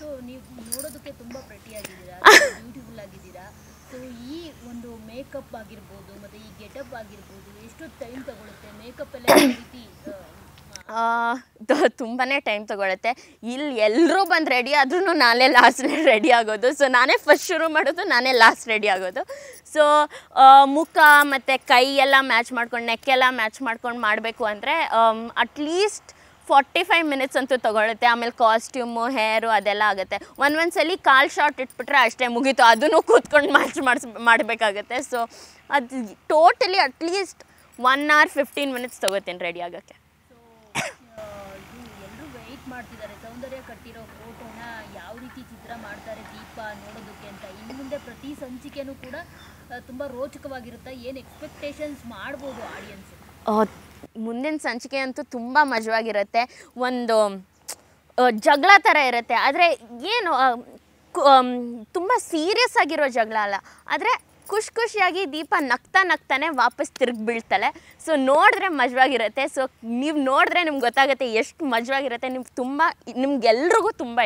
So ನೀವು ನೋಡೋದಕ್ಕೆ ತುಂಬ ಪ್ರೆಟಿಯಾಗಿದ್ದೀರಾ, ಬ್ಯೂಟಿಫುಲ್ ಆಗಿದ್ದೀರಾ. ಸೊ ಈ ಒಂದು ಮೇಕಪ್ ಆಗಿರ್ಬೋದು ಮತ್ತು ಈ ಗೆಟಪ್ ಆಗಿರ್ಬೋದು ಎಷ್ಟು ಟೈಮ್ ತಗೊಳುತ್ತೆ? ಮೇಕಪ್ ಎಲ್ಲ ಯಾವ ರೀತಿ ತುಂಬಾ ಟೈಮ್ ತೊಗೊಳುತ್ತೆ. ಇಲ್ಲಿ ಎಲ್ಲರೂ ಬಂದು ರೆಡಿ ಆದ್ರೂ ನಾನೇ ಲಾಸ್ಟ್ ರೆಡಿ ಆಗೋದು. ಸೊ ನಾನೇ ಫಸ್ಟ್ ಶುರು ಮಾಡೋದು, ನಾನೇ ಲಾಸ್ಟ್ ರೆಡಿ ಆಗೋದು. ಸೊ ಮುಖ ಮತ್ತು ಕೈ ಎಲ್ಲ ಮ್ಯಾಚ್ ಮಾಡ್ಕೊಂಡು, ನೆಕ್ಕೆಲ್ಲ ಮ್ಯಾಚ್ ಮಾಡ್ಕೊಂಡು ಮಾಡಬೇಕು ಅಂದರೆ ಅಟ್ಲೀಸ್ಟ್ 45 ಮಿನಿಟ್ಸ್ ಅಂತೂ ತೊಗೊಳುತ್ತೆ. ಆಮೇಲೆ ಕಾಸ್ಟ್ಯೂಮು, ಹೇರು ಅದೆಲ್ಲ ಆಗುತ್ತೆ. ಒಂದೊಂದ್ಸಲಿ ಕಾಲು ಶಾರ್ಟ್ ಇಟ್ಬಿಟ್ರೆ ಅಷ್ಟೇ ಮುಗೀತು, ಅದನ್ನು ಕೂತ್ಕೊಂಡು ಮಾಡಬೇಕಾಗತ್ತೆ. ಸೊ ಅದು ಟೋಟಲಿ ಅಟ್ಲೀಸ್ಟ್ 1 hour 15 minutes ತೊಗೋತೀನಿ ರೆಡಿ ಆಗೋಕ್ಕೆ. ಇದು ಎಲ್ಲರೂ ವೆಯ್ಟ್ ಮಾಡ್ತಿದ್ದಾರೆ ಸೌಂದರ್ಯ ಕಟ್ಟಿರೋ ಫೋಟೋನ ಯಾವ ರೀತಿ ಚಿತ್ರ ಮಾಡ್ತಾರೆ ದೀಪ ನೋಡೋದಕ್ಕೆ ಅಂತ. ಇನ್ನು ಮುಂದೆ ಪ್ರತಿ ಸಂಚಿಕೆನೂ ಕೂಡ ತುಂಬ ರೋಚಕವಾಗಿರುತ್ತೆ. ಏನು ಎಕ್ಸ್ಪೆಕ್ಟೇಷನ್ಸ್ ಮಾಡ್ಬೋದು ಆಡಿಯನ್ಸ್? ಮುಂದಿನ ಸಂಚಿಕೆ ಅಂತೂ ತುಂಬ ಮಜವಾಗಿರುತ್ತೆ. ಒಂದು ಜಗಳ ಥರ ಇರುತ್ತೆ, ಆದರೆ ಏನು ತುಂಬ ಸೀರಿಯಸ್ ಆಗಿರೋ ಜಗಳ ಅಲ್ಲ, ಆದರೆ ಖುಷಿಯಾಗಿ ದೀಪ ನಗ್ತಾನೆ ವಾಪಸ್ ತಿರುಗಿ ಬೀಳ್ತಾಳೆ. ಸೊ ನೋಡಿದ್ರೆ ಮಜವಾಗಿರುತ್ತೆ. ಸೊ ನೀವು ನೋಡಿದ್ರೆ ನಿಮ್ಗೆ ಗೊತ್ತಾಗುತ್ತೆ ಎಷ್ಟು ಮಜವಾಗಿರುತ್ತೆ. ನಿಮ್ಗೆಲ್ರಿಗೂ ತುಂಬ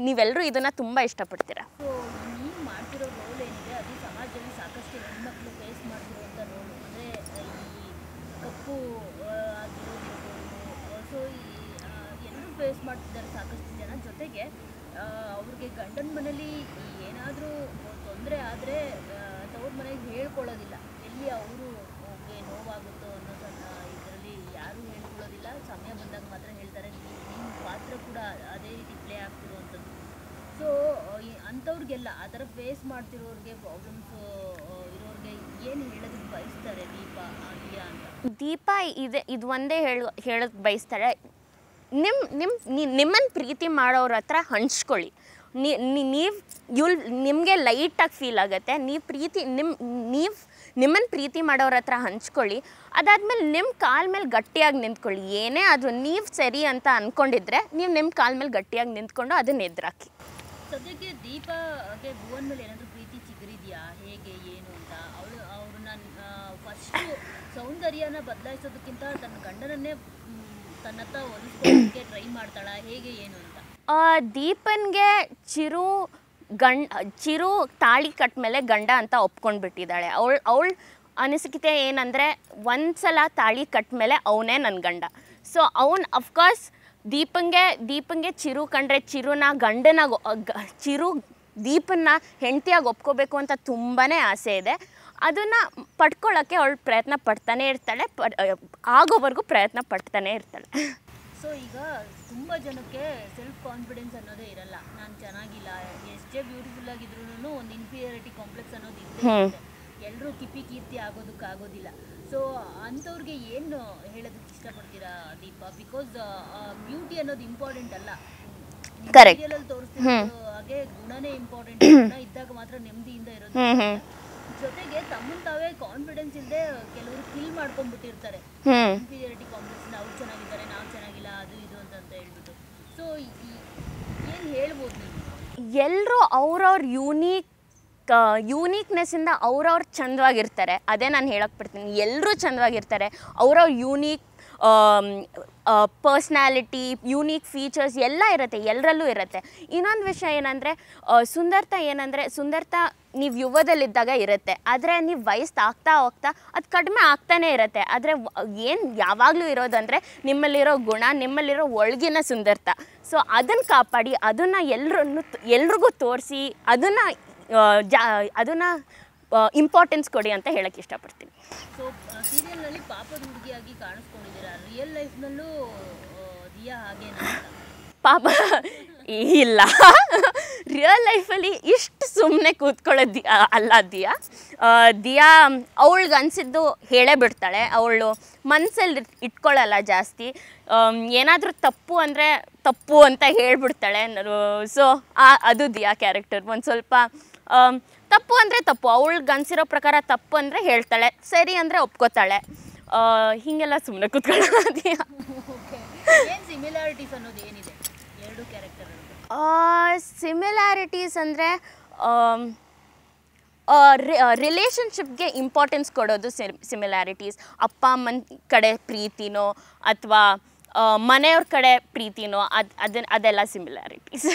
ನೀವೆಲ್ಲರೂ ಇದನ್ನು ತುಂಬ ಇಷ್ಟಪಡ್ತೀರಾ. ಸೊ ನೀವು ಮಾಡ್ತಿರೋ ರೋಲ್ ಏನಿದೆ ಅದು ಸಮಾಜದಲ್ಲಿ ಸಾಕಷ್ಟು ಹೆಣ್ಮಕ್ಳು ಫೇಸ್ ಮಾಡ್ತಿರುವಂಥ ರೋಲು. ಅಂದರೆ ಈ ಕಪ್ಪು ಆಗಿರೋದಿರ್ಬೋದು. ಸೊ ಎಲ್ಲರೂ ಫೇಸ್ ಮಾಡ್ತಿದ್ದಾರೆ ಸಾಕಷ್ಟು ಜನ. ಜೊತೆಗೆ ಅವ್ರಿಗೆ ಗಂಡನ ಮನೇಲಿ ಏನಾದರೂ ತೊಂದರೆ ಆದರೆ ತವ್ರ ಮನೆಗೆ ಹೇಳ್ಕೊಳ್ಳೋದಿಲ್ಲ. ಎಲ್ಲಿ ಅವರು ನೋವಾಗುತ್ತೋ ಅನ್ನೋದನ್ನ ಇದರಲ್ಲಿ ಯಾರೂ ಹೇಳ್ಕೊಳ್ಳೋದಿಲ್ಲ. ಸಮಯ ಬಂದಾಗ ಮಾತ್ರ ಹೇಳ್ತಾರೆ. ನಿಮ್ಮ ಪಾತ್ರ ಕೂಡ ಅದೇ ರೀತಿ ಪ್ಲೇ ಆಗ್ತಿರುವಂಥದ್ದು. ಸೊ ಅಂಥವ್ರಿಗೆಲ್ಲ ಆ ಥರ ಫೇಸ್ ಮಾಡ್ತಿರೋರಿಗೆ, ಪ್ರಾಬ್ಲಮ್ಸ್ ಇರೋರಿಗೆ ಏನು ಹೇಳೋದಕ್ಕೆ ಬಯಸ್ತಾರೆ ದಿಯಾ ಅಂತ? ದೀಪ ಇದು ಒಂದೇ ಹೇಳೋಕ್ಕೆ ಬಯಸ್ತಾರೆ, ನಿಮ್ಮನ್ನು ಪ್ರೀತಿ ಮಾಡೋರ ಹತ್ರ ಹಂಚ್ಕೊಳ್ಳಿ. ನಿಮಗೆ ಲೈಟಾಗಿ ಫೀಲ್ ಆಗುತ್ತೆ. ನಿಮ್ಮನ್ನು ಪ್ರೀತಿ ಮಾಡೋರ ಹತ್ರ ಹಂಚ್ಕೊಳ್ಳಿ. ಅದಾದಮೇಲೆ ನಿಮ್ಮ ಕಾಲ ಮೇಲೆ ಗಟ್ಟಿಯಾಗಿ ನಿಂತ್ಕೊಳ್ಳಿ. ಏನೇ ಆದರೂ ನೀವು ಸರಿ ಅಂತ ಅಂದ್ಕೊಂಡಿದ್ರೆ ನೀವು ನಿಮ್ಮ ಕಾಲ ಮೇಲೆ ಗಟ್ಟಿಯಾಗಿ ನಿಂತ್ಕೊಂಡು ಅದನ್ನು ಎದುರಾಕಿ. ಸದ್ಯಕ್ಕೆ ದೀಪಾಗೆ ಭುವನ್ ಮೇಲೆ ಏನಾದರೂ ಪ್ರೀತಿ ಚಿಗುರಿದೆಯಾ, ಹೇಗೆ ಏನು ಅಂತ? ಅವ್ರನ್ನ ಫಸ್ಟು ಸೌಂದರ್ಯನ ಬದಲಾಯಿಸೋದಕ್ಕಿಂತ ತನ್ನ ಗಂಡನನ್ನೇ ತನ್ನತ್ತ ಒಲಿಸ್ಕೊಳ್ಳೋಕ್ಕೆ ಟ್ರೈ ಮಾಡ್ತಾಳ, ಹೇಗೆ ಏನು ಅಂತ? ದೀಪನ್ಗೆ ಚಿರು ತಾಳಿ ಕಟ್ಟ ಮೇಲೆ ಗಂಡ ಅಂತ ಒಪ್ಕೊಂಡ್ಬಿಟ್ಟಿದ್ದಾಳೆ. ಅವಳ ಅನಿಸಿಕೆ ಏನಂದರೆ ಒಂದು ಸಲ ತಾಳಿ ಕಟ್ಟ ಮೇಲೆ ಅವನೇ ನನ್ನ ಗಂಡ. ಸೊ ಅಫ್ಕೋರ್ಸ್ ದೀಪಂಗೆ ಚಿರು ಕಂಡ್ರೆ ದೀಪನ್ನ ಹೆಂಡತಿಯಾಗಿ ಒಪ್ಕೋಬೇಕು ಅಂತ ತುಂಬಾ ಆಸೆ ಇದೆ. ಅದನ್ನು ಪಡ್ಕೊಳ್ಳೋಕ್ಕೆ ಅವಳು ಪ್ರಯತ್ನ ಪಡ್ತಾನೆ ಇರ್ತಾಳೆ, ಆಗೋವರೆಗೂ ಪ್ರಯತ್ನ ಪಡ್ತಾನೆ ಇರ್ತಾಳೆ. ಸೊ ಈಗ ತುಂಬ ಜನಕ್ಕೆ ಸೆಲ್ಫ್ ಕಾನ್ಫಿಡೆನ್ಸ್ ಅನ್ನೋದೇ ಇರಲ್ಲ. ನಾನು ಚೆನ್ನಾಗಿಲ್ಲ, ಎಷ್ಟೇ ಬ್ಯೂಟಿಫುಲ್ ಆಗಿದ್ರು ಒಂದು ಇನ್ಫೀರಿಯಾರಿಟಿ ಕಾಂಪ್ಲೆಕ್ಸ್ ಅನ್ನೋದು ಇರುತ್ತೆ. ಎಲ್ಲರೂ ಕೀರ್ತಿ ಆಗೋದಕ್ಕಾಗೋದಿಲ್ಲ. ಸೊ ಅಂಥವ್ರಿಗೆ ಏನು ಹೇಳೋದಕ್ಕೆ ಇಷ್ಟಪಡ್ತೀರಾ ದೀಪ? ಬಿಕಾಸ್ ಬ್ಯೂಟಿ ಅನ್ನೋದು ಇಂಪಾರ್ಟೆಂಟ್ ಅಲ್ಲ, ಸೀರಿಯಲಲ್ಲಿ ತೋರಿಸ್ತಿರೋದು ಹಾಗೆ ಗುಣನೇ ಇಂಪಾರ್ಟೆಂಟ್. ಗುಣ ಇದ್ದಾಗ ಮಾತ್ರ ನೆಮ್ಮದಿಯಿಂದ ಇರೋದು. ಜೊತೆಗೆ ತಮ್ಮನ್ನು ತಾವೇ ಕಾನ್ಫಿಡೆನ್ಸ್ ಇಲ್ಲದೆ ಕೆಲವರು ಫೀಲ್ ಮಾಡ್ಕೊಂಡ್ಬಿಟ್ಟಿರ್ತಾರೆ ಇನ್ಫೀರಿಯಾರಿಟಿ ಕಾಂಪ್ಲೆಕ್ಸ್. ಅವ್ರು ಚೆನ್ನಾಗಿದ್ದಾರೆ, ನಾವು ಚೆನ್ನಾಗಿಲ್ಲ, ಅದು ಇದು ಅಂತ ಹೇಳ್ಬಿಟ್ಟು. ಸೊ ಏನು ಹೇಳ್ಬೋದು ನೀವು? ಎಲ್ಲರೂ ಅವ್ರವ್ರ ಯೂನಿಕ್ನೆಸ್ಸಿಂದ ಅವ್ರವ್ರು ಚಂದವಾಗಿರ್ತಾರೆ. ಅದೇ ನಾನು ಹೇಳಕ್ಕೆ ಬಿಡ್ತೀನಿ. ಎಲ್ಲರೂ ಚಂದವಾಗಿರ್ತಾರೆ. ಅವ್ರವ್ರ ಯೂನಿಕ್ ಪರ್ಸ್ನಾಲಿಟಿ, ಯೂನಿಕ್ ಫೀಚರ್ಸ್ ಎಲ್ಲ ಇರುತ್ತೆ, ಎಲ್ಲರಲ್ಲೂ ಇರುತ್ತೆ. ಇನ್ನೊಂದು ವಿಷಯ ಏನಂದರೆ ಸುಂದರತಾ ನೀವು ಯುವದಲ್ಲಿದ್ದಾಗ ಇರುತ್ತೆ, ಆದರೆ ನೀವು ವಯಸ್ಸು ಆಗ್ತಾ ಹೋಗ್ತಾ ಅದು ಕಡಿಮೆ ಆಗ್ತಾನೇ ಇರುತ್ತೆ. ಆದರೆ ಏನು ಯಾವಾಗಲೂ ಇರೋದಂದರೆ ನಿಮ್ಮಲ್ಲಿರೋ ಗುಣ, ನಿಮ್ಮಲ್ಲಿರೋ ಒಳಗಿನ ಸುಂದರತಾ. ಸೊ ಅದನ್ನು ಕಾಪಾಡಿ, ಅದನ್ನು ಎಲ್ರಿಗೂ ತೋರಿಸಿ, ಅದನ್ನು ಇಂಪಾರ್ಟೆನ್ಸ್ ಕೊಡಿ ಅಂತ ಹೇಳಕ್ಕೆ ಇಷ್ಟಪಡ್ತೀನಿ. ಸೊ ಸೀರಿಯಲ್ನಲ್ಲಿ ಪಾಪದ ಹುಡುಗಿಯಾಗಿ ಕಾಣಿಸ್ಕೊಂಡಿದ್ದೀರಾ, ರಿಯಲ್ ಲೈಫ್ನಲ್ಲೂ ದಿಯಾ ಹಾಗೇನಾ? ಪಾಪ ಇಲ್ಲ, ರಿಯಲ್ ಲೈಫಲ್ಲಿ ಇಷ್ಟು ಸುಮ್ಮನೆ ಕೂತ್ಕೊಳ್ಳೋದು ಅಲ್ಲ ದಿಯಾ. ಅವಳಿಗೆ ಅನಿಸಿದ್ದು ಹೇಳೇ ಬಿಡ್ತಾಳೆ. ಅವಳು ಮನಸ್ಸಲ್ಲಿ ಇಟ್ಕೊಳ್ಳಲ್ಲ ಜಾಸ್ತಿ. ಏನಾದರೂ ತಪ್ಪು ಅಂದರೆ ತಪ್ಪು ಅಂತ ಹೇಳಿಬಿಡ್ತಾಳೆ. ಸೊ ಅದು ದಿಯಾ ಕ್ಯಾರೆಕ್ಟರ್. ಒಂದು ಸ್ವಲ್ಪ ತಪ್ಪು ಅಂದರೆ ತಪ್ಪು, ಅವಳಿಗೆ ಅನಿಸಿರೋ ಪ್ರಕಾರ ತಪ್ಪು ಅಂದರೆ ಹೇಳ್ತಾಳೆ, ಸರಿ ಅಂದರೆ ಒಪ್ಕೋತಾಳೆ. ಹೀಗೆಲ್ಲ ಸುಮ್ಮನೆ ಕೂತ್ಕೊಳ್ಳೋಣ ದಿಯಾ. ಏನು ಸಿಮಿಲಾರಿಟೀಸ್ ಅನ್ನೋದು ಏನಿದೆ ಎರಡು ಕ್ಯಾರೆಕ್ಟರ್? ಸಿಮಿಲಾರಿಟೀಸ್ ಅಂದರೆ ರಿಲೇಷನ್ಶಿಪ್ಗೆ ಇಂಪಾರ್ಟೆನ್ಸ್ ಕೊಡೋದು ಸಿಮಿಲಾರಿಟೀಸ್. ಅಪ್ಪ ಅಮ್ಮನ ಕಡೆ ಪ್ರೀತಿನೋ ಅಥವಾ ಮನೆಯವ್ರ ಕಡೆ ಪ್ರೀತಿನೋ ಅದೆಲ್ಲ ಸಿಮಿಲಾರಿಟೀಸ್.